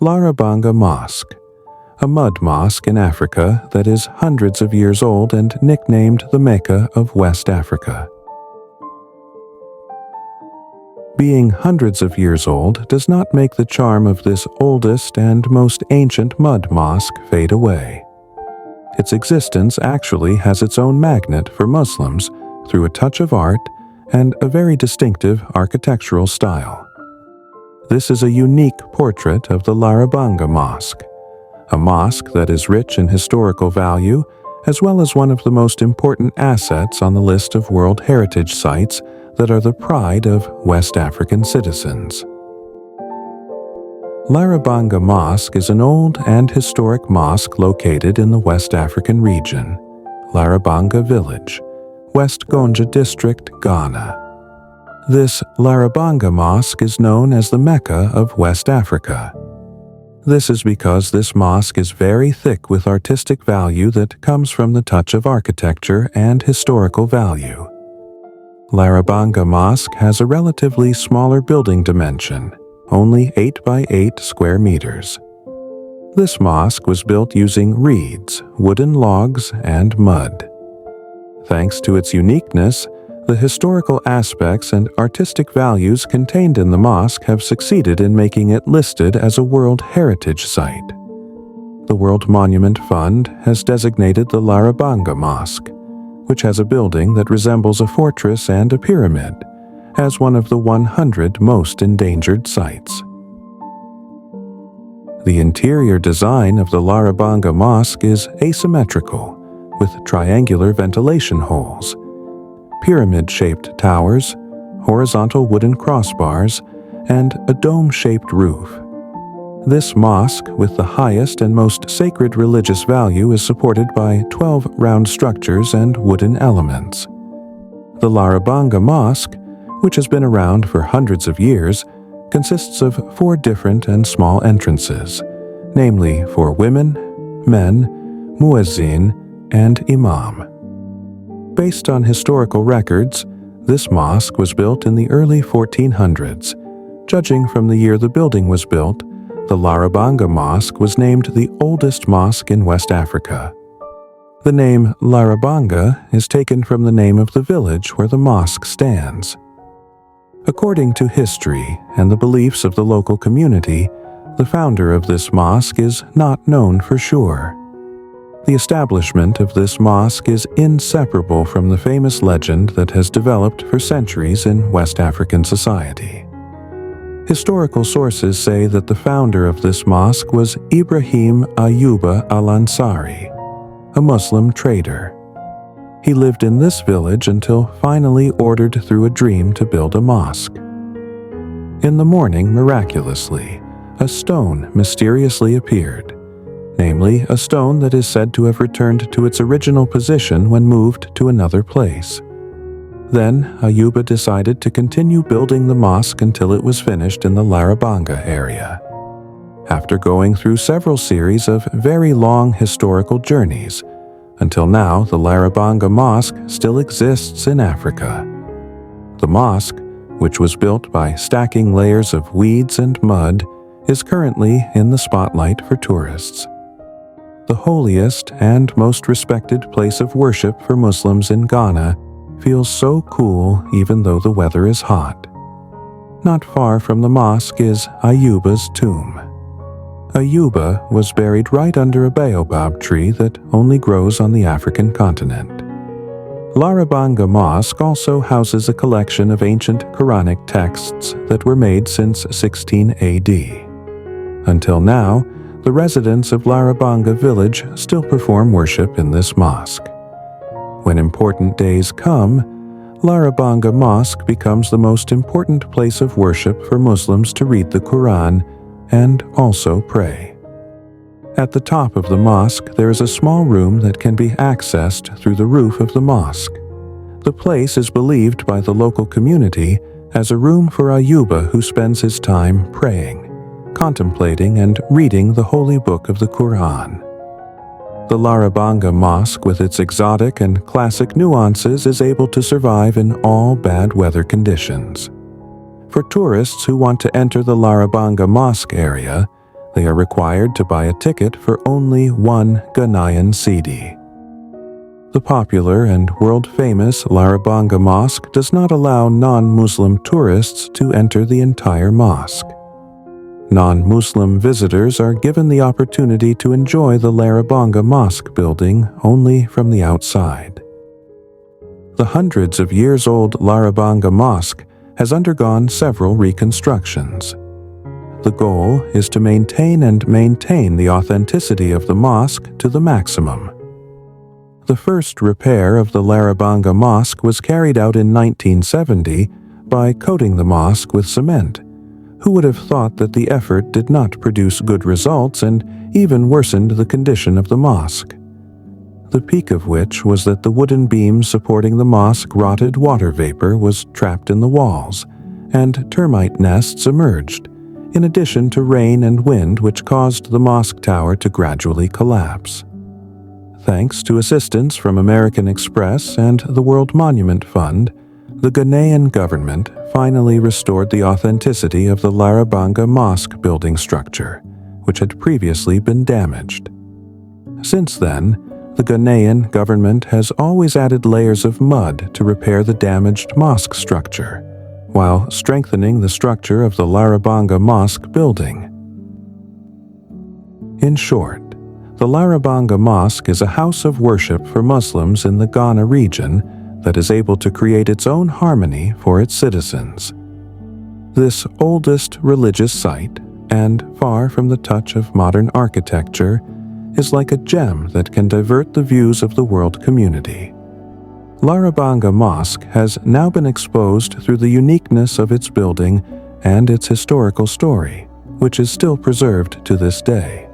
Larabanga Mosque, a mud mosque in Africa that is hundreds of years old and nicknamed the Mecca of West Africa. Being hundreds of years old does not make the charm of this oldest and most ancient mud mosque fade away. Its existence actually has its own magnet for Muslims through a touch of art and a very distinctive architectural style. This is a unique portrait of the Larabanga Mosque, a mosque that is rich in historical value as well as one of the most important assets on the list of World Heritage Sites that are the pride of West African citizens. Larabanga Mosque is an old and historic mosque located in the West African region, Larabanga Village, West Gonja District, Ghana. This Larabanga Mosque is known as the Mecca of West Africa. This is because this mosque is very thick with artistic value that comes from the touch of architecture and historical value. Larabanga Mosque has a relatively smaller building dimension, only 8 by 8 square meters. This mosque was built using reeds, wooden logs, and mud. Thanks to its uniqueness, the historical aspects and artistic values contained in the mosque have succeeded in making it listed as a World Heritage Site. The World Monument Fund has designated the Larabanga Mosque, which has a building that resembles a fortress and a pyramid, as one of the 100 most endangered sites. The interior design of the Larabanga Mosque is asymmetrical, with triangular ventilation holes, pyramid-shaped towers, horizontal wooden crossbars, and a dome-shaped roof. This mosque, with the highest and most sacred religious value, is supported by 12 round structures and wooden elements. The Larabanga Mosque, which has been around for hundreds of years, consists of 4 different and small entrances, namely for women, men, muezzin, and imam. Based on historical records, this mosque was built in the early 1400s. Judging from the year the building was built, the Larabanga Mosque was named the oldest mosque in West Africa. The name Larabanga is taken from the name of the village where the mosque stands. According to history and the beliefs of the local community, the founder of this mosque is not known for sure. The establishment of this mosque is inseparable from the famous legend that has developed for centuries in West African society. Historical sources say that the founder of this mosque was Ibrahim Ayuba al-Ansari, a Muslim trader. He lived in this village until finally ordered through a dream to build a mosque. In the morning, miraculously, a stone mysteriously appeared, namely a stone that is said to have returned to its original position when moved to another place. Then Ayuba decided to continue building the mosque until it was finished in the Larabanga area. After going through several series of very long historical journeys, until now the Larabanga Mosque still exists in Africa. The mosque, which was built by stacking layers of weeds and mud, is currently in the spotlight for tourists. The holiest and most respected place of worship for Muslims in Ghana feels so cool even though the weather is hot. Not far from the mosque is Ayuba's tomb. Ayuba was buried right under a baobab tree that only grows on the African continent. Larabanga Mosque also houses a collection of ancient Quranic texts that were made since 16 AD. Until now, the residents of Larabanga village still perform worship in this mosque. When important days come, Larabanga Mosque becomes the most important place of worship for Muslims to read the Quran and also pray. At the top of the mosque, there is a small room that can be accessed through the roof of the mosque. The place is believed by the local community as a room for Ayuba, who spends his time praying, contemplating and reading the holy book of the Quran. The Larabanga Mosque, with its exotic and classic nuances, is able to survive in all bad weather conditions. For tourists who want to enter the Larabanga Mosque area, They are required to buy a ticket for only 1 Ghanaian cedi. The popular and world-famous Larabanga Mosque does not allow non-Muslim tourists to enter the entire mosque. Non-Muslim visitors are given the opportunity to enjoy the Larabanga Mosque building only from the outside. The hundreds of years old Larabanga Mosque has undergone several reconstructions. The goal is to maintain the authenticity of the mosque to the maximum. The first repair of the Larabanga Mosque was carried out in 1970 by coating the mosque with cement. Who would have thought that the effort did not produce good results and even worsened the condition of the mosque? The peak of which was that the wooden beams supporting the mosque rotted water vapor was trapped in the walls, and termite nests emerged, in addition to rain and wind which caused the mosque tower to gradually collapse. Thanks to assistance from American Express and the World Monument Fund, the Ghanaian government finally restored the authenticity of the Larabanga Mosque building structure, which had previously been damaged. Since then, the Ghanaian government has always added layers of mud to repair the damaged mosque structure, while strengthening the structure of the Larabanga Mosque building. In short, the Larabanga Mosque is a house of worship for Muslims in the Ghana region that is able to create its own harmony for its citizens. This oldest religious site, and far from the touch of modern architecture, is like a gem that can divert the views of the world community. Larabanga Mosque has now been exposed through the uniqueness of its building and its historical story, which is still preserved to this day.